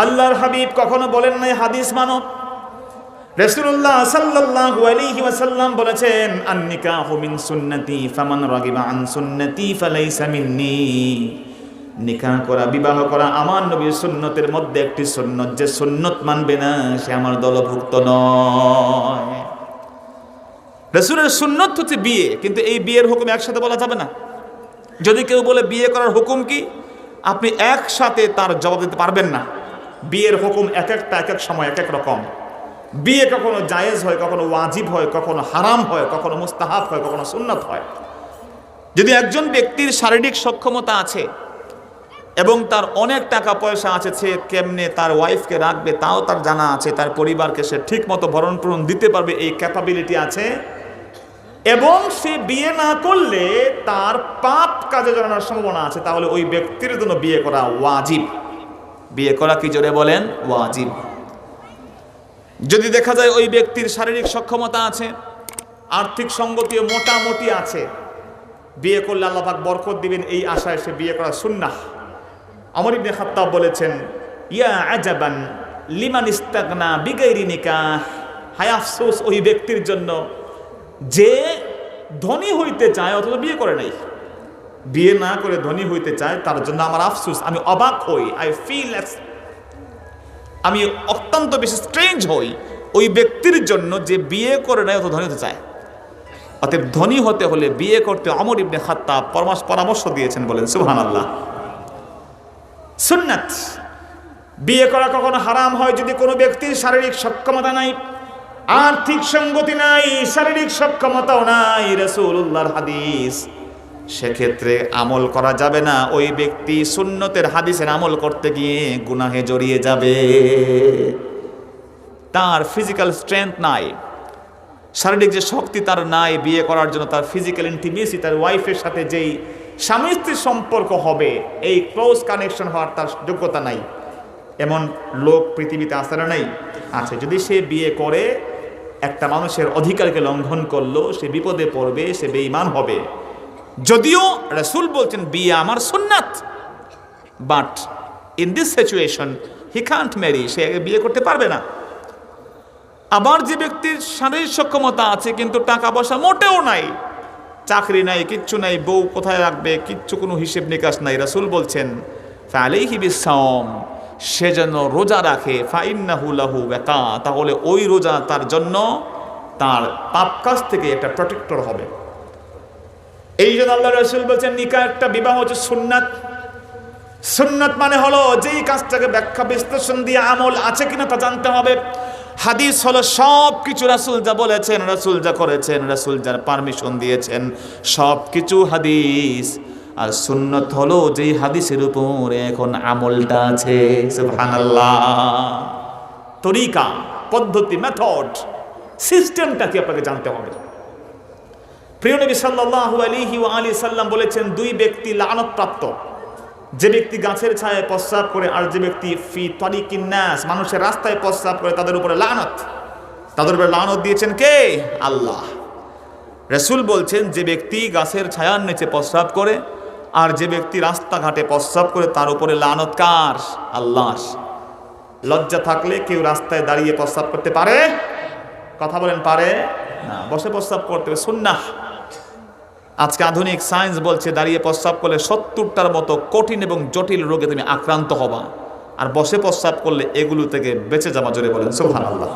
আল্লাহর হাবিব কখনো বলেন নাই হাদিস মানো। রাসূলুল্লাহ সাল্লাল্লাহু আলাইহি ওয়াসাল্লাম বলেছেন, আন-নিকাহু মিন সুন্নতি ফামান রাগিবা আন সুন্নতি ফালাইসা মিন্নি। নিকাহ করা, বিবাহ করা আমার নবীর সুন্নতের মধ্যে একটি সুন্নত। যে সুন্নত মানবে না সে আমার দলভুক্ত নয়। রাসূলের সুন্নত হচ্ছে বিয়ে, কিন্তু এই বিয়ের হুকুম একসাথে বলা যাবে না। যদি কেউ বলে বিয়ে করার হুকুম কি, আপনি একসাথে তার জবাব দিতে পারবেন না। বিয়ের হুকুম এক একটা এক এক সময় এক এক রকম। বিয়ে কখনো জায়েজ হয়, কখনো ওয়াজিব হয়, কখনো হারাম হয়, কখনো মুস্তাহাব হয়, কখনো সুন্নত হয়। যদি একজন ব্যক্তির শারীরিক সক্ষমতা আছে এবং তার অনেক টাকা পয়সা আছে, সে কেমনে তার ওয়াইফকে রাখবে তাও তার জানা আছে, তার পরিবারকে সে ঠিক মতো ভরণ পোষণ দিতে পারবে এই ক্যাপাবিলিটি আছে, এবং সে বিয়ে না করলে তার পাপ কাজে জড়ানোর সম্ভাবনা আছে, তাহলে ওই ব্যক্তির জন্য বিয়ে করা ওয়াজিব। বিয়ে করা কি জোরে বলেন? ওয়াজিব। যদি দেখা যায় ওই ব্যক্তির শারীরিক সক্ষমতা আছে, আর্থিক সঙ্গতিও মোটামুটি আছে, বিয়ে করলে আল্লাহ পাক বরকত দিবেন এই আশায় সে বিয়ে করা সুন্নাহ। ওমর ইবনে খাত্তাব বলেছেন, ইয়া আজাবান লিমান ইস্তাগনা বিগাইরি নিকাহ। হায় আফসোস ওই ব্যক্তির জন্য যে ধনী হইতে চায় অথচ বিয়ে করে নাই। বিয়ে না করে ধনী হইতে চায়, তার জন্য আমার আফসোস, আমি অবাক হই, আই ফিল, আমি অত্যন্ত বেশি স্ট্রেঞ্জ হই ওই ব্যক্তির জন্য যে বিয়ে করে নাই অথচ ধনী হতে চায়। অতএব ধনী হতে হলে বিয়ে করতে ওমর ইবনে খাত্তাব পরামর্শ দিয়েছেন, বলেন সুবহানাল্লাহ। সুন্নাত। বিয়ে করা কখনো হারাম হয় যদি কোনো ব্যক্তির শারীরিক সক্ষমতা নাই, আর্থিক সঙ্গতি নাই, শারীরিক সক্ষমতাও নাই, রাসূলুল্লাহর হাদিস, সেক্ষেত্রে আমল করা যাবে না। ওই ব্যক্তি সুন্নতের হাদিসের আমল করতে গিয়ে গুনাহে জড়িয়ে যাবে। তার ফিজিক্যাল স্ট্রেংথ নাই, শারীরিক যে শক্তি তার নাই বিয়ে করার জন্য, তার ফিজিক্যাল ইন্টিমেসি, তার ওয়াইফের সাথে যেই স্বামী স্ত্রীর সম্পর্ক হবে, এই ক্লোজ কানেকশন হওয়ার তার যোগ্যতা নাই। এমন লোক পৃথিবীতে আছে না? নাই, আছে। যদি সে বিয়ে করে একটা মানুষের অধিকারকে লঙ্ঘন করলো, সে বিপদে পড়বে, সে বেঈমান হবে। যদিও রাসূল বলছেন বিয়ে আমার সুন্নাত, but in this situation he can't marry, সে বিয়ে করতে পারবে না। আবার যে ব্যক্তির শারীরিক সক্ষমতা আছে কিন্তু টাকা পয়সা মোটেও নাই, চাকরি নাই, কিচ্ছু নাই, বউ কোথায় রাখবে, কিচ্ছু কোনো হিসেব নিকাশ নাই, রাসূল বলছেন ফালাইহি বিসসাওম, সে যেন রোজা রাখে, ফাইন্নাহু লাহু ওয়াকা, তাহলে ওই রোজা তার জন্য তার পাপ কাজ থেকে একটা প্রটেক্টর হবে। এই জন্য আল্লাহ রাসূল বলছেন নিকাহ, একটা বিবাহ হচ্ছে সুন্নাত। সুন্নাত মানে হলো যেই কাজটাকে ব্যাখ্যা বিশ্লেষণ দিয়ে আমল আছে কিনা তা জানতে হবে। হাদিস হলো সব কিছু রাসূল যা বলেছেন, রাসূল যা করেছেন, রাসূল যার পারমিশন দিয়েছেন, সব কিছু হাদিস। আর সুন্নত হলো যেই হাদিসের উপর এখন আমলটা আছে। সুবহানাল্লাহ। তরিকা, পদ্ধতি, মেথড, সিস্টেমটা কি আপনাকে জানতে হবে। প্রিয় নবী সাল্লাল্লাহু আলাইহি ওয়া আলিহি সাল্লাম বলেছেন, দুই ব্যক্তি লানত-প্রাপ্ত, যে ব্যক্তি গাছের ছায়ায় প্রস্রাব করে আর যে ব্যক্তি ফি তারিকিন নাস, মানুষের রাস্তায় প্রস্রাব করে, তাদের উপরে লানত। তাদের উপরে লানত দিয়েছেন কে? আল্লাহ। রাসূল বলছেন যে ব্যক্তি গাছের ছায়ার নিচে প্রস্রাব করে আর যে ব্যক্তি রাস্তাঘাটে প্রস্রাব করে তার উপরে লানত কার? আল্লাহ। লজ্জা থাকলে কেউ রাস্তায় দাঁড়িয়ে প্রস্রাব করতে পারে? কথা বলেন, পারে না। বসে প্রস্রাব করতে হবে, সুন্নাহ। আজকে আধুনিক সায়েন্স বলছে দাঁড়িয়ে প্রস্রাব করলে ৭০টার মতো কঠিন এবং জটিল রোগে তুমি আক্রান্ত হবা, আর বসে প্রস্রাব করলে এগুলো থেকে বেঁচে যাওয়া। জোরে বলেন সুবহানাল্লাহ।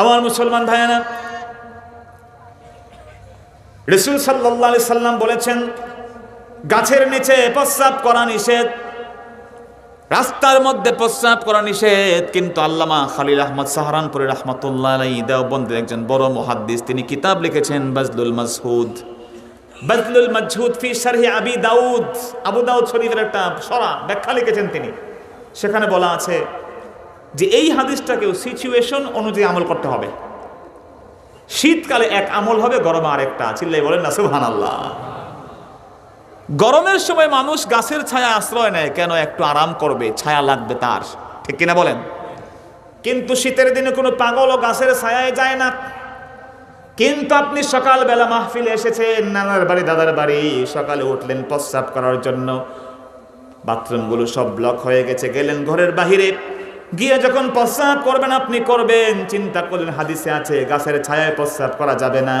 আমার মুসলমান ভাইয়েরা, রাসূল সাল্লাল্লাহু আলাইহি সাল্লাম বলেছেন গাছের নিচে প্রস্রাব করা নিষেধ, রাস্তার মধ্যে প্রস্রাব করা নিষেধ। কিন্তু আল্লামা খলিল আহমদ সাহারানপুরি রাহমাতুল্লাহ আলাইহি, দেওবন্দের একজন বড় মুহাদ্দিস, তিনি কিতাব লিখেছেন বাজলুল মাজহুদ, বাজলুল মাজহুদ ফি শারহি আবি দাউদ, আবু দাউদ শরীফের একটা সরা ব্যাখ্যা লিখেছেন তিনি। সেখানে বলা আছে যে এই হাদিসটাকেও সিচুয়েশন অনুযায়ী আমল করতে হবে। শীতকালে এক আমল হবে, গরমে আরেকটা। চিল্লাই বলেন না সুবহানাল্লাহ। গরমের সময় মানুষ গাছের ছায়া আশ্রয় নেয় কেন? একটু আরাম করবে, ছায়া লাগবে তার, ঠিক কিনা বলেন? কিন্তু শীতের দিনে কোনো পাগলও গাছের ছায়ায় যায় না। কিন্তু আপনি সকালবেলা মাহফিলে এসেছেন, নানার বাড়ি দাদার বাড়ি, সকালে উঠলেন প্রস্রাব করার জন্য, বাথরুমগুলো সব ব্লক হয়ে গেছে। গেলেন ঘরের বাহিরে, গিয়ে যখন প্রস্রাব করবেন আপনি করবেন, চিন্তা করলেন হাদিসে আছে গাছের ছায়ায় প্রস্রাব করা যাবে না।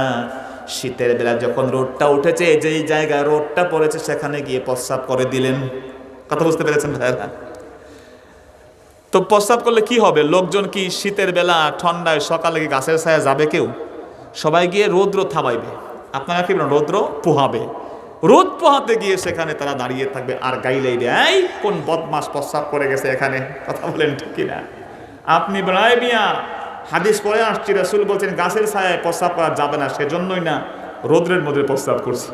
শীতের বেলা যখন রোদটা উঠেছে, যেই জায়গায় রোদটা পড়েছে সেখানে গিয়ে প্রস্রাব করে দিলেন। কথা বুঝতে পেরেছেন ভাইরা? তো প্রস্রাব করলে কি হবে? লোকজন কি শীতের বেলা ঠান্ডায় সকালে কি গাছের ছায়া যাবে? কেউ, সবাই গিয়ে রৌদ্র থামাইবে, আপনারা কি রৌদ্র পোহাবে। রোদ পোহাতে গিয়ে সেখানে তারা দাঁড়িয়ে থাকবে আর গাইলেইবে, এই কোন বদমাস প্রস্রাব করে গেছে এখানে। কথা বলেন ঠিক কিনা? আপনি বলাই মিয়া হাদিস পড়ে আসছি, রাসূল বলছেন গাছের ছায়ায় প্রস্রাব করা যাবে না, সেজন্যই না রোদ্রের মধ্যে প্রস্রাব করছি।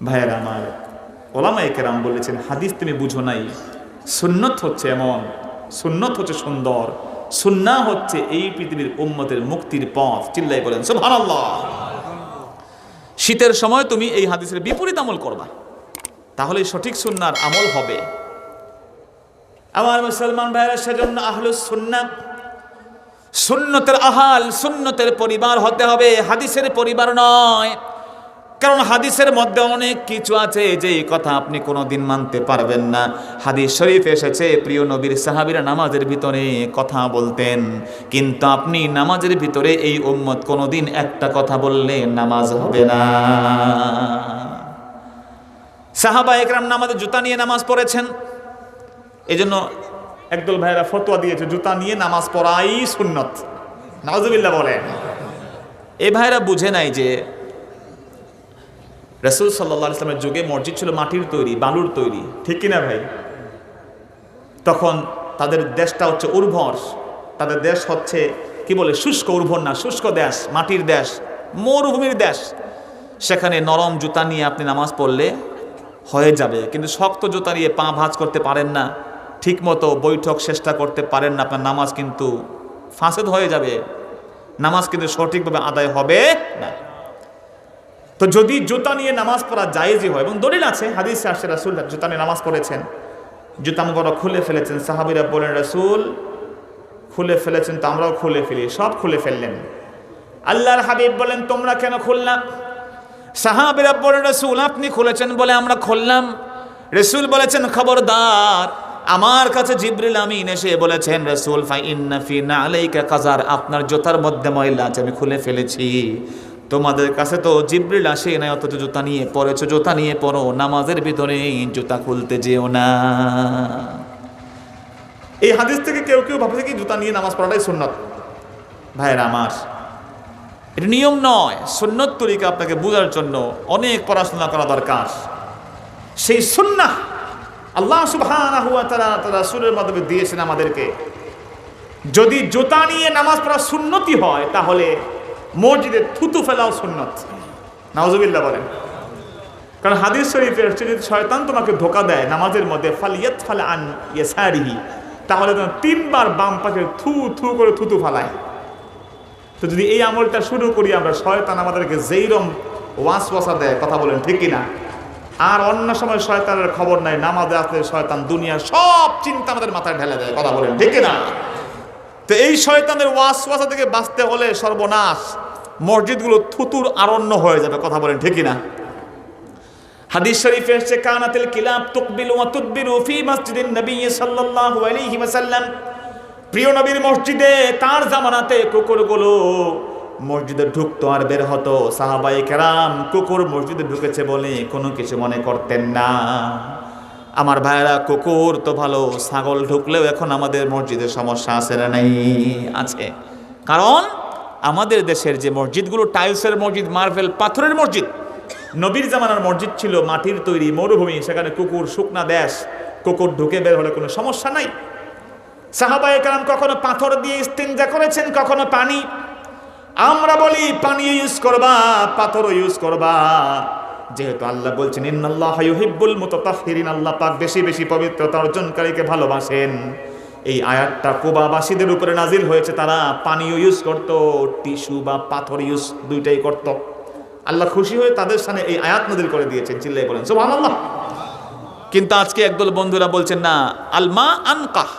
ভাইয়েরা আমার, ওলামায়ে কেরাম বলেছেন হাদিস তুমি বুঝো নাই। সুন্নত হচ্ছে এমন, সুন্নত হচ্ছে সুন্দর, সুন্নাহ হচ্ছে এই পৃথিবীর উম্মতের মুক্তির পথ। চিল্লাই বলেন সুবহানাল্লাহ। শীতের সময় তুমি এই হাদিসের বিপরীত আমল করবা, তাহলে সঠিক সুন্নাহর আমল হবে। আমার মুসলমান ভাইরা, সেজন্য আহলুস সুন্নাহ, সুন্নতের আহাল, সুন্নতের পরিবার হতে হবে, হাদিসের পরিবার নয়। কারণ হাদিসের মধ্যে অনেক কিছু আছে যেই কথা আপনি কোনোদিন মানতে পারবেন না। হাদিস শরীফ এসেছে প্রিয় নবীর সাহাবীরা নামাজের ভিতরে কথা বলতেন, কিন্তু আপনি নামাজের ভিতরে এই উম্মত কোনোদিন একটা কথা বললে নামাজ হবে না। সাহাবা একরাম নামাজে জুতা নিয়ে নামাজ পড়েছেন, এজন্য একদল ভাইয়েরা ফতোয়া দিয়েছে জুতা নিয়ে নামাজ পড়াই সুন্নত। নাউজুবিল্লাহ বলেন। এই ভাইয়েরা বুঝে নাই যে রাসূল সাল্লাল্লাহু আলাইহি ওয়াসাল্লামের যুগে মসজিদ ছিল মাটির তৈরি, বালুর তৈরি, ঠিক কিনা ভাই? তখন তাদের দেশটা হচ্ছে উর্বর, তাদের দেশ হচ্ছে কি বলে শুষ্ক, উর্বর না, শুষ্ক দেশ, মাটির দেশ, মরুভূমির দেশ। সেখানে নরম জুতা নিয়ে আপনি নামাজ পড়লে হয়ে যাবে, কিন্তু শক্ত জুতা নিয়ে পা ভাঁজ করতে পারেন না, ঠিক মতো বৈঠক চেষ্টা করতে পারেন না, আপনার নামাজ কিন্তু ফাসেদ হয়ে যাবে, নামাজ কিন্তু সঠিকভাবে আদায় হবে না। তো যদি জুতা নিয়ে নামাজ পড়া জায়েজই হয়, এবং দলিল আছে হাদিসে আসে রাসূল জুতা নিয়ে নামাজ পড়েছেন, জুতা মুবারক খুলে ফেলেছেন। সাহাবীরা বলেন রাসূল খুলে ফেলেছেন তো আমরাও খুলে ফেলি, সব খুলে ফেললেন। আল্লাহর হাবিব বলেন তোমরা কেন খুললা? সাহাবীরা বলেন রাসূল আপনি খুলেছেন বলে আমরা খুললাম। রাসূল বলেছেন খবরদার, আমার কাছে জিবরিল আমিন এসে বলেছেন রাসূল ফা ইন্না ফি নালাইকা কাযার, আপনার জুতার মধ্যে ময়লা আছে, আমি খুলে ফেলেছি। তোমাদের কাছে তো জিবরিল আসে না, অথচ জুতা নিয়ে পড়েছো, জুতা নিয়ে পড়ো, নামাজের ভিতরে জুতা খুলতে যেও না। এই হাদিস থেকে কেউ কেউ ভাবছে কি জুতা নিয়ে নামাজ পড়াটাই সুন্নত। ভাইরা আমার, এটা নিয়ম নয়। সুন্নত তরিকা আপনাকে বোঝার জন্য অনেক পড়াশোনা করা দরকার। সেই সুন্নাহ আল্লাহ সুবহানাহু ওয়া তাআলা তার রাসূলের মাধ্যমে দিয়েছেন আমাদেরকে। যদি জুতা নিয়ে নামাজ পড়া সুন্নতি হয়, তাহলে মসজিদে থুতু ফেলাও সুন্নত। নাউজুবিল্লাহ বলেন। কারণ হাদিস শরীফে এসেছে যদি শয়তান তোমাকে ধোঁকা দেয় নামাজের মধ্যে ফালিয়াতফাল আন ইয়াসারিহি, তাহলে তুমি 3 বার বাম পাশে থু থু করে থুতু ফালায়। তো যদি এই আমলটা শুরু করি আমরা, শয়তান আমাদেরকে যেইরকম ওয়াসওয়াসা দেয়, কথা বলেন ঠিক কিনা? আর অন্য সময় শয়তানের খবর নাই, নামাজে আসলে শয়তান দুনিয়ার সব চিন্তা আমাদের মাথায় ঢেলে দেয়, কথা বলেন ঠিক কিনা? তো এই শয়তানের ওয়াসওয়াসা থেকে বাঁচতে হলে সর্বনাশ, মসজিদগুলো থুতুর আরণ্য হয়ে যাবে, কথা বলেন ঠিক কিনা? হাদিস শরীফে এসেছে কানাতিল কিলাব তুকবিলু ওয়া তুদবিরু ফি মসজিদিন নবী সাল্লাল্লাহু আলাইহি ওয়াসাল্লাম। প্রিয় নবীর মসজিদে তার জামানাতে কুকুরগুলো মসজিদে ঢুকতো আর বের হতো। সাহাবায়ে কেরাম কুকুর মসজিদে ঢুকেছে বলে কোনো কিছু মনে করতেন না। আমার ভাইয়েরা, কুকুর তো ভালো, ছাগল ঢুকলেও এখন আমাদের মসজিদের সমস্যা আছে না? নাই, আছে। কারণ আমাদের দেশের যে মসজিদগুলো টাইলসের মসজিদ, মার্বেল পাথরের মসজিদ, নবীর জামানার মসজিদ ছিল মাটির তৈরি, মরুভূমি, সেখানে কুকুর, শুকনা দেশ, কুকুর ঢুকে বের হলে কোনো সমস্যা নাই। সাহাবায়ে কেরাম কখনো পাথর দিয়ে ইস্তিনজা করেছেন, কখনো পানি। আমরা বলি পানি ইউজ করবা, পাথরও ইউজ করবা, যেহেতু আল্লাহ বলছেন ইন্নাল্লাহা ইউহিব্বুল মুতাতাহহিরিন, আল্লাহ পাক বেশি বেশি পবিত্রতা অর্জনকারীকে ভালোবাসেন। এই আয়াতটা কুবাবাসীদের উপরে নাজিল হয়েছে, তারা পানিও ইউজ করত, টিস্যু বা পাথর ইউজ দুইটাই করত। আল্লাহ খুশি হয়ে তাদের সামনে এই আয়াত নাজিল করে দিয়েছেন, চিল্লায়ে বলেন সুবহানাল্লাহ। কিন্তু আজকে একদল বন্ধুরা বলছেন না, আলমা আনকাহ,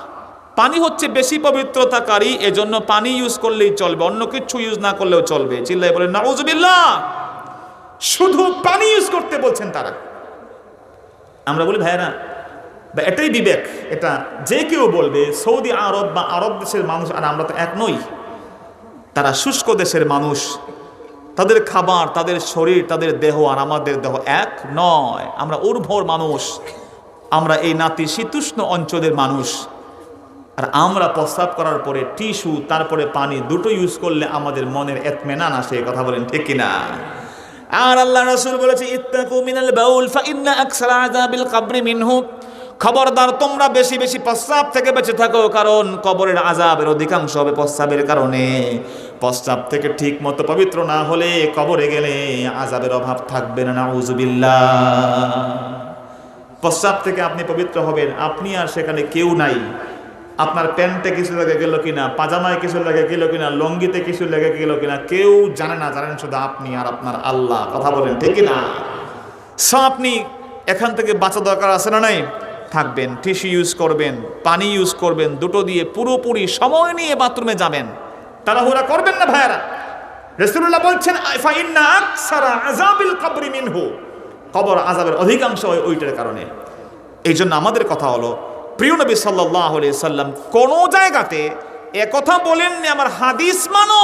পানি হচ্ছে বেশি পবিত্রতাকারী, এজন্য পানি ইউজ করলেই চলবে, অন্য কিছু ইউজ না করলেও চলবে। চিল্লায়ে বলেন নাউজুবিল্লাহ। শুধু পানি ইউজ করতে বলছেন তারা। আমরা বলি ভাইরা বা এটাই বিবেক, এটা যে কেউ বলবে সৌদি আরব বা আরব দেশের মানুষ আর আমরা তো এক নই, তারা শুষ্ক দেশের মানুষ, তাদের খাবার, তাদের শরীর, তাদের দেহ আর আমাদের দেহ এক নয়। আমরা উর্বর মানুষ, আমরা এই নাতিশীতোষ্ণ অঞ্চলের মানুষ। আর আমরা প্রস্রাব করার পরে টিস্যু তারপরে পানি দুটো ইউজ করলে আমাদের মনের ইতমিনান আসে, কথা বলেন ঠিক কিনা? আর আল্লাহ রাসূল বলেছে ইত্তাকু মিনাল বাউল ফা ইন্না আকসারা আযাবিল কবরি মিনহু, খবরদার তোমরা বেশি বেশি প্রস্রাব থেকে বেঁচে থাকো, কারণ কবরের আযাবের অধিকাংশ হবে প্রস্রাবের কারণে। প্রস্রাব থেকে ঠিক মতো পবিত্র না হলে কবরে গেলে আযাবের অভাব থাকবে না, নাউযুবিল্লাহ। প্রস্রাব থেকে আপনি পবিত্র হবেন, আপনি আর সেখানে কেউ নাই। আপনার প্যান্টে কিছু লেগে গেল কিনা, পাজামায় কিছু লেগে গেল কিনা, লঙ্গিতে কিছু লেগে গেল কিনা কেউ জানে না, জানেন শুধু আপনি আর আপনার আল্লাহ, কথা বলেন ঠিক না? সো আপনি এখান থেকে বাঁচা দরকার আছে না নাই? থাকবেন, টিস্যু ইউজ করবেন, পানি ইউজ করবেন, দুটো দিয়ে পুরোপুরি সময় নিয়ে বাথরুমে যাবেন, তাড়াহুড়া করবেন না ভাইয়ারা। রাসূলুল্লাহ বলছেন ফা ইন্না আকসারা আযাবিল কবরি মিনহু, কবর আযাবের অধিকাংশ ওইটার কারণে। এই জন্য আমাদের কথা হলো, প্রিয় নবী সাল্লাল্লাহু আলাইহি সাল্লাম কোন জায়গাতে একথা বলেননি আমার হাদিস মানো,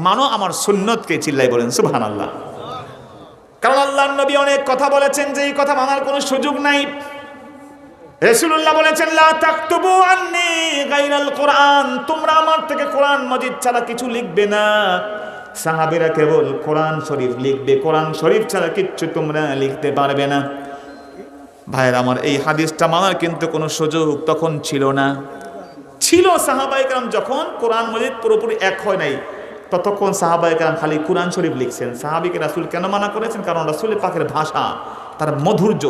মানো আমার সুন্নতকে, চিল্লাই বলেন সুবহানাল্লাহ। কারণ আল্লাহর নবী অনেক কথা বলেছেন যে এই কথা মানার কোনো সুযোগ নাই। রাসূলুল্লাহ বলেছেন লা তাকতুবু আন্নি গায়রাল কোরআন, তোমরা আমার থেকে কোরআন মাজিদ ছাড়া কিছু লিখবে না। সাহাবীরা কেবল কোরআন শরীফ লিখবে, কোরআন শরীফ ছাড়া কিচ্ছু তোমরা লিখতে পারবে না। ভাইয়ের আমার, এই হাদিসটা মানার কিন্তু কোনো সুযোগ তখন ছিল না। ছিল সাহাবায়ে কেরাম যখন কোরআন মাজিদ পুরোপুরি এক হয় নাই, ততক্ষণ সাহাবায়ে কেরাম খালি কোরআন শরীফ লিখছেন। সাহাবীকে রাসূল কেন মানা করেছেন? কারণ রাসূলের পাকের ভাষা, তার মাধুর্য,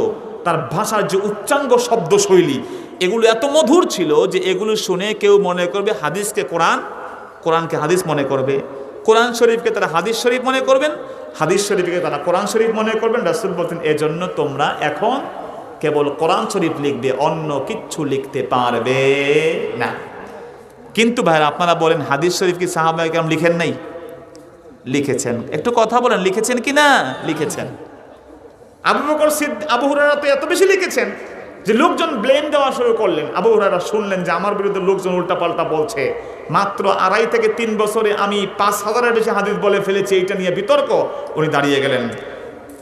তার ভাষার যে উচ্চাঙ্গ শব্দ শৈলী, এগুলো এত মধুর ছিল যে এগুলো শুনে কেউ মনে করবে হাদিসকে কোরআন, কোরআনকে হাদিস মনে করবে, কোরআন শরীফকে তারা হাদিস শরীফ মনে করবেন, হাদিস শরীফকে তারা কোরআন শরীফ মনে করবেন। রাসূল বলতেন এজন্য তোমরা এখন কেবল কোরআন শরীফ লিখবে, অন্য কিচ্ছু লিখতে পারবে না। কিন্তু ভাইরা আপনারা বলেন হাদিস শরীফ কি সাহাবায়ে কেরাম লিখেন নাই? লিখেছেন। একটু কথা বলেন, লিখেছেন কি না? লিখেছেন। আবু বকর সিদ্দিক, আবু হুরায়রা তো এত বেশি লিখেছেন যে লোকজন ব্লেম দেওয়া শুরু করলেন। আবু হুরায়রা শুনলেন যে আমার বিরুদ্ধে লোকজন উল্টাপাল্টা বলছে, মাত্র 2.5 থেকে 3 বছরে আমি 5000-এর বেশি হাদিস বলে ফেলেছি, এইটা নিয়ে বিতর্ক। উনি দাঁড়িয়ে গেলেন,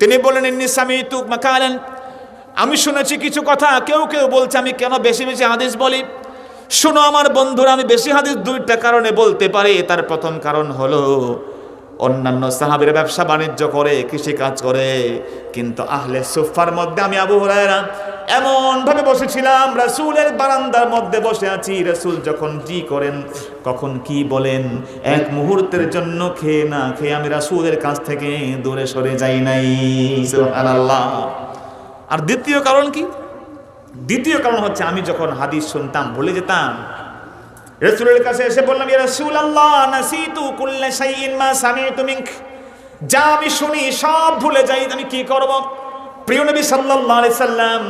তিনি বললেন ইন্নী সামি'তু মাকালান, আমি শুনেছি কিছু কথা, কেউ কেউ বলছে আমি কেন বেশি বেশি হাদিস বলি। শোনো আমার বন্ধুরা, আমি বেশি হাদিস 2টা কারণে বলতে পারি। তার প্রথম কারণ হলো অন্যান্য সাহাবীরা ব্যবসা বাণিজ্য করে, কৃষি কাজ করে, কিন্তু আহলে সুফার মধ্যে আমি আবু হুরায়রা এমন ভাবে বসেছিলাম, রাসূলের বারান্দার মধ্যে বসে আছি, রাসূল যখন জি করেন, কখন কি বলেন, এক মুহূর্তের জন্য খেয়ে না খেয়ে আমি রাসূলের কাছ থেকে দূরে সরে যাই নাই। সুবহানাল্লাহ। আর দ্বিতীয় কারণ কি? দ্বিতীয় কারণ হচ্ছে আমি যখন হাদিস শুনতাম ভুলে যেতাম। রাসূলের কাছে এসে বললাম ইয়া রাসূলুল্লাহ নাসিতু কুল্লা শাইইন মা সামি'তু মিনক, যা আমি শুনি সব ভুলে যাই, আমি কি করব? প্রিয় নবী সাল্লাল্লাহু আলাইহি সাল্লাম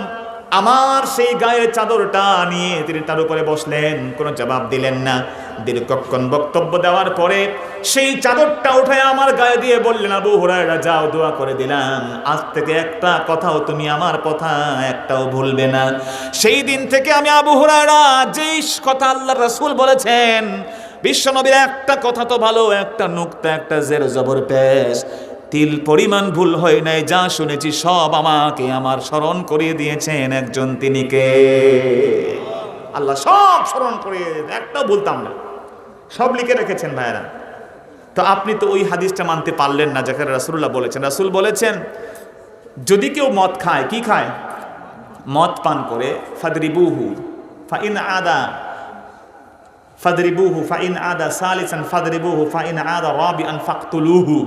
আমার সেই গায়ের চাদরটা নিয়ে তিনি তার উপরে বসলেন, কোনো জবাব দিলেন না। দীর্ঘক্ষণ বক্তব্য দেওয়ার পরে সেই চাদরটা উঠায় আমার গায়ে দিয়ে বললেন আবু হুরায়রা যাও, দোয়া করে দিলাম, আজ থেকে একটা কথাও তুমি আমার কথা একটাও ভুলবে না। সেই দিন থেকে আমি আবু হুরায়রা যেই কথা আল্লাহর রাসূল বলেছেন, বিশ্বনবীর একটা কথা তো ভালো, একটা নুকতা, একটা জের জবর পেশ, তিল পরিমাণ ভুল হয় নাই, যা শুনেছি সব আমাকে আমার স্মরণ করিয়ে দিয়েছেন একজন, তিনি কে? আল্লাহ সব স্মরণ করিয়ে, একটাও বলতাম না, সব লিখে রেখেছেন ভাইরা। তো আপনি তো ওই হাদিসটা মানতে পারলেন না যেখানে রাসূলুল্লাহ বলেছেন। রাসূল বলেছেন যদি কেউ মদ খায়, কি খায়? মদ পান করে, ফাদরিবুহু ফাইন আদা, ফাদরিবুহু ফাইন আদা সালিসান ফাদরিবুহু ফাইন আদা রাবিআন ফাকতুলুহু,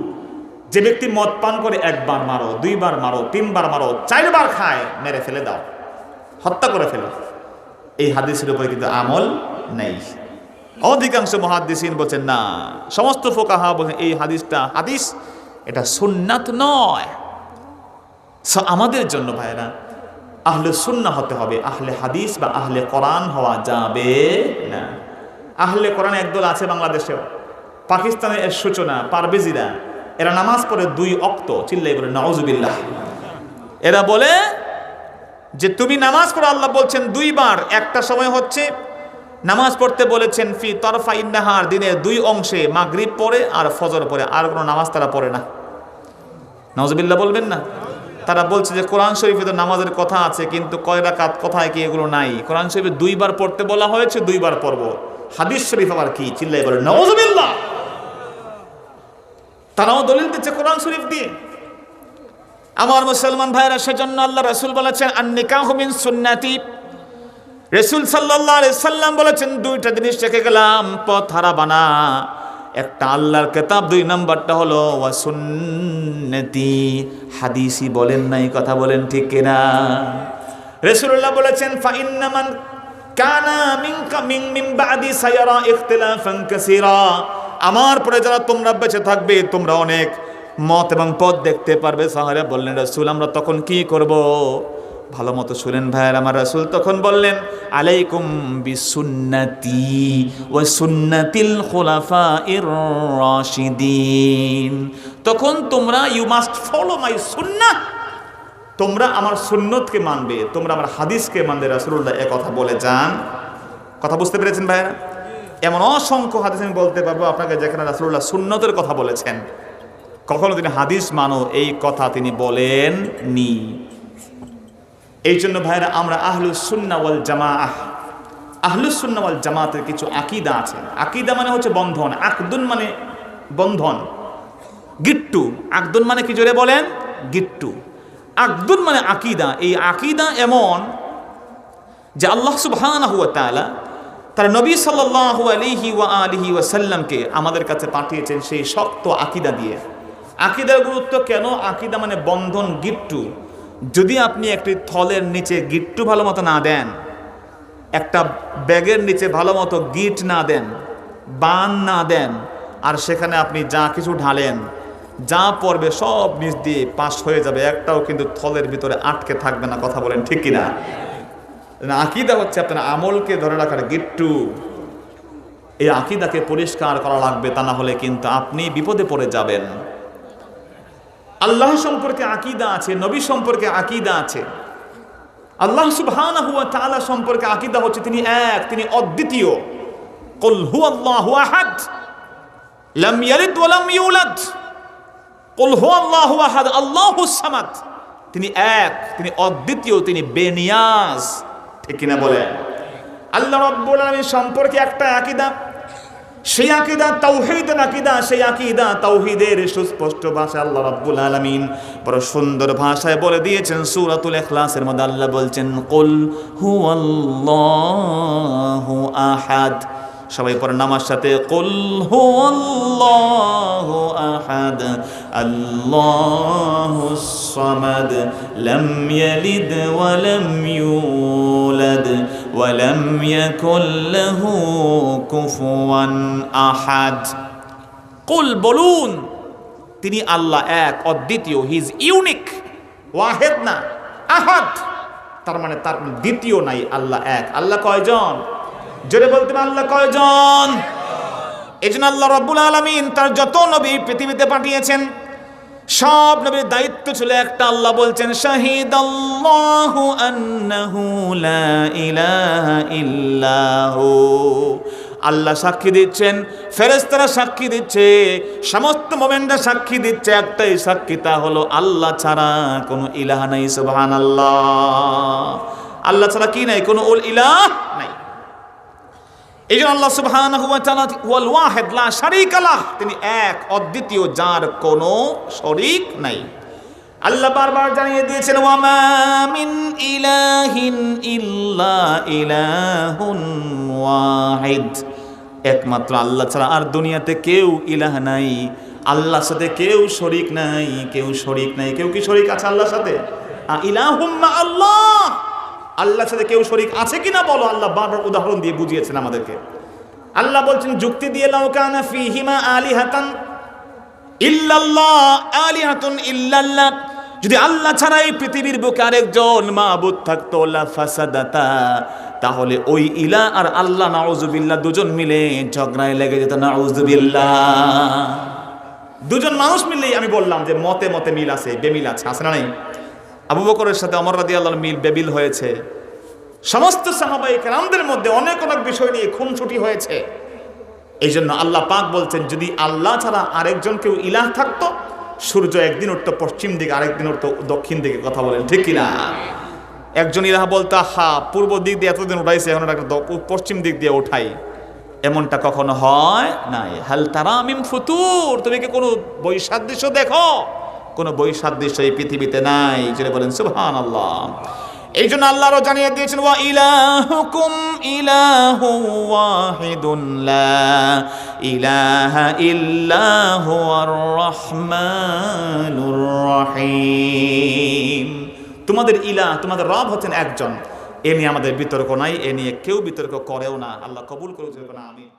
যে ব্যক্তি মদ পান করে 1 বার মারো, 2 বার মারো, 3 বার মারো, 4 বার খায়, মেরে ফেলে দাও, হত্যা করে ফেলো। এই হাদিসের উপরে কিন্তু আমল নেই। অধিকাংশ মুহাদ্দিসিন বলছেন না, সমস্ত ফুকাহা বলেন এই হাদিসটা হাদিস, এটা সুন্নাত নয়। আমাদের জন্য ভাইরা আহলে সুন্নাহ হতে হবে, আহলে হাদিস বা আহলে কোরআন হওয়া যাবে না। আহলে কোরআন একদল আছে বাংলাদেশেও, পাকিস্তানের এর সূচনা, পারভেজিরা, এরা নামাজ পড়ে 2 ওয়াক্ত, চিল্লাই বলে নাউজুবিল্লাহ। এরা বলে যে তুমি নামাজ পড়ো, আল্লাহ বলছেন দুইবার। একটা সময় হচ্ছে নামাজ পড়তে বলেছেন ফি তরফাইন নাহার, দিনের দুই অংশে, মাগরিব পড়ে আর ফজর পড়ে, আর কোনো নামাজ তারা পড়ে না। নাউজুবিল্লাহ বলবেন না? তারা বলছে যে কোরআন শরীফে তো নামাজের কথা আছে, কিন্তু কয় রাকাত কোথায় কি এগুলো নাই। কোরআন শরীফে দুইবার পড়তে বলা হয়েছে, দুইবার পড়বো। হাদিস শরীফ আবার কি? চিল্লাই বলে নাউজুবিল্লাহ। তারাও দলিল দিচ্ছে কোরআন শরীফ দিয়ে। আমার মুসলমান ভাইরা, সেজন্য আল্লাহ রাসূল বলেছেন আন নিকাহু মিন সুন্নতি। রাসূল সাল্লাল্লাহু আলাইহি সাল্লাম বলেছেন দুইটা জিনিস রেখে গেলাম, পথ হারাবা না। একটা আল্লাহর কিতাব, দুই নাম্বারটা হলো ওয়া সুন্নতি, হাদিসই বলেন নাই, কথা বলেন ঠিক কিনা? রাসূলুল্লাহ বলেছেন ফা ইন্না মান কানা মিনকা মিন বাদি সায়ারা ইখতিলাফান কাসীরা, আমার পরে যারা তোমরা বেঁচে থাকবে তোমরা অনেক মত এবং পথ দেখতে পারবে। সাহারা বললেন রাসূল আমরা তখন কি করব? ভালো মতো শুনেন ভাইয়ের আমার, রাসূল তখন বললেন আলাইকুম বিসুন্নতি ওয়া সুন্নাতিল খুলাফাইর রাশিদিন। তখন তোমরা ইউ মাস্ট ফলো মাই সুন্নাহ, তোমরা আমার সুন্নতকে মানবে, তোমরা আমার হাদিসকে মানবে। রাসূলুল্লাহ এই কথা বলে যান। কথা বুঝতে পেরেছেন ভাইরা? এমন অসংখ্য হাদিস আমি বলতে পারবো আপনাকে যেখানে রাসূলুল্লাহ সুন্নতের কথা বলেছেন, কখনো তিনি হাদিস মানো এই কথা তিনি বলেননি। এই জন্য ভাইরা আমরা আহলুস সুন্নাহ ওয়াল জামাআহ, আহলুস সুন্নাহ ওয়াল জামাতের কিছু আকীদা আছে। আকীদা মানে হচ্ছে বন্ধন, আকদুন মানে বন্ধন, গিট্টু। আকদুন মানে কি জোরে বলেন? গিট্টু। আকদুন মানে আকীদা। এই আকীদা এমন যে আল্লাহ সুবহানাহু ওয়া তাআলা তার নবী সাল্লাল্লাহু আলাইহি ওয়া আলিহি ওয়া সাল্লামকে আমাদের কাছে পাঠিয়েছেন সেই শক্ত আকীদা দিয়ে। আকীদার গুরুত্ব কেন? আকীদা মানে বন্ধন, গিট্টু। যদি আপনি একটি থলের নিচে গিট্টু ভালো মতো না দেন, একটা ব্যাগের নিচে ভালো মতো গিট না দেন, বান না দেন, আর সেখানে আপনি যা কিছু ঢালেন, যা পড়বে সব নিচ দিয়ে পাস হয়ে যাবে, একটাও কিন্তু থলের ভিতরে আটকে থাকবে না। কথা বলেন ঠিক কিনা? আকীদা হচ্ছে আপনার আমলকে ধরে রাখার গিট্টু। এই আকীদাকে পরিষ্কার করা লাগবে, তা না হলে কিন্তু আপনি বিপদে পড়ে যাবেন। আল্লাহ সম্পর্কে আকীদা আছে, নবী সম্পর্কে আকীদা আছে। আল্লাহ সুবহানাহু ওয়া তাআলা সম্পর্কে আকীদা হচ্ছে তিনি এক, তিনি অদ্বিতীয়। কুল হুয়াল্লাহু আহাদ লাম ইয়ালিদ ওয়া লাম ইউলাদ, কুল হুয়াল্লাহু আহাদ আল্লাহুস সামাদ। তিনি এক, তিনি অদ্বিতীয়, তিনি বেনিয়াজ। ঠিক কিনা বলেন? আল্লাহ রাব্বুল আলামিন সম্পর্কে একটা আকীদা, সেই আকীদা তাওহীদের আকীদা। সেই আকীদা তাওহীদের সুস্পষ্ট ভাষা আল্লাহ রাব্বুল আলামিন বড় সুন্দর ভাষায় বলে দিয়েছেন। সূরাতুল ইখলাসের মধ্যে আল্লাহ বলছেন কুল হুয়াল্লাহু আহাদ। সবাই পড়েন আমার সাথে, কুল হুয়াল্লাহু আহাদ আল্লাহুস সামাদ লাম ইয়ালিদ ওয়া লাম ইউলাদ ওয়া লাম ইয়াকুল লাহু কুফুয়ান আহাদ। কুল বলুন, তিনি আল্লাহ এক, অদ্বিতীয়, হি ইজ ইউনিক। ওয়াহিদ না, আহাদ, তার মানে তার দ্বিতীয় নাই, আল্লাহ এক। আল্লাহ কয়জন? জোরে বলতে হবে, আল্লাহ কয়জন? এই জন্য আল্লাহ রাব্বুল আলামিন তার যত নবী পৃথিবীতে পাঠিয়েছেন সব নবীর দায়িত্ব ছিল একটা। আল্লাহ বলছেন শাহিদাল্লাহু আন্নাহু লা ইলাহা ইল্লাহু। আল্লাহ সাক্ষী দিচ্ছেন, ফেরেশতারা সাক্ষী দিচ্ছে, সমস্ত মুমিনরা সাক্ষী দিচ্ছে, একটাই সাক্ষী, তা হলো আল্লাহ ছাড়া কোনো ইলাহ নাই। সুবহানাল্লাহ। আল্লাহ ছাড়া কি নাই? কোনো ইলাহ নাই। এই জন্য আল্লাহ সুবহানাহু ওয়া তাআলা ওয়াল ওয়াহিদ লা শারীকা লাহ, তিনি এক, অদ্বিতীয়, যার কোনো শরীক নাই। আল্লাহ বারবার জানিয়ে দিয়েছেন ওয়া মা মিন ইলাহিন ইল্লা ইলাহুন ওয়াহিদ। একমাত্র আল্লাহ ছাড়া আর দুনিয়াতে কেউ ইলাহ নাই। আল্লাহর সাথে কেউ শরীক নাই, কেউ শরীক নাই। কেউ কি শরীক আছে আল্লাহর সাথে? ইলাহুম মা আল্লাহ, আল্লাহর সাথে কেউ শরীক আছে কিনা বলো। আল্লাহ বারবার উদাহরণ দিয়ে বুঝিয়েছেন আমাদেরকে। আল্লাহ বলছেন যুক্তি দিয়ে, লাউ কানা ফীহিমা আলিহাতান ইল্লাল্লাহ আলিহাতুন ইল্লাল্লাহ, যদি আল্লাহ ছাড়া এই পৃথিবীর বুকে আরেকজন মাবুদ থাকতো, লা ফাসাদাতা, তাহলে ওই ইলাহ আর আল্লাহ নাউযুবিল্লাহ দুজন মিলে ঝগড়ায় লেগে যেত। নাউযুবিল্লাহ। দুজন মানুষ মিললেই, আমি বললাম যে মতে মতে মিল আছে, বেমিল আছে, আছে না নাই? আবু বকরের সাথে ওমর রাদিয়াল্লাহু মিল বেবিল হয়েছে, সমস্ত সাহাবায়ে কেরামদের মধ্যে অনেক অনেক বিষয় নিয়ে খুনসুটি হয়েছে। এই জন্য আল্লাহ পাক বলছেন, যদি আল্লাহ ছাড়া আরেকজন কেউ ইলাহ থাকতো, সূর্য একদিন উঠতো পশ্চিম দিকে, আরেকদিন উঠতো দক্ষিণ দিকে। কথা বলেন ঠিক কিনা? একজন ইলাহ বলতো, হা পূর্ব দিক দিয়ে এতদিন উঠাইছে, এখন একটা পশ্চিম দিক দিয়ে উঠাই, এমনটা কখনো হয় নাই। হাল তারা মিন ফুতুর, তুমি কি কোনো বৈসাদৃশ্য দেখো? কোনো বৈসাদৃশ্য এই পৃথিবীতে নাই। যেটা বলেন সুবহানাল্লাহ। এই জন্য আল্লাহ আরো জানিয়ে দিয়েছেন, ওয়া ইলাহুকুম ইলাহু ওয়াহিদুন লা ইলাহা ইল্লা হুয়ার রহমানুর রহিম। তোমাদের ইলাহ, তোমাদের রব হচ্ছেন একজন, এ নিয়ে আমাদের বিতর্ক নাই, এ নিয়ে কেউ বিতর্ক করেও না। আল্লাহ কবুল করুক। আমিন।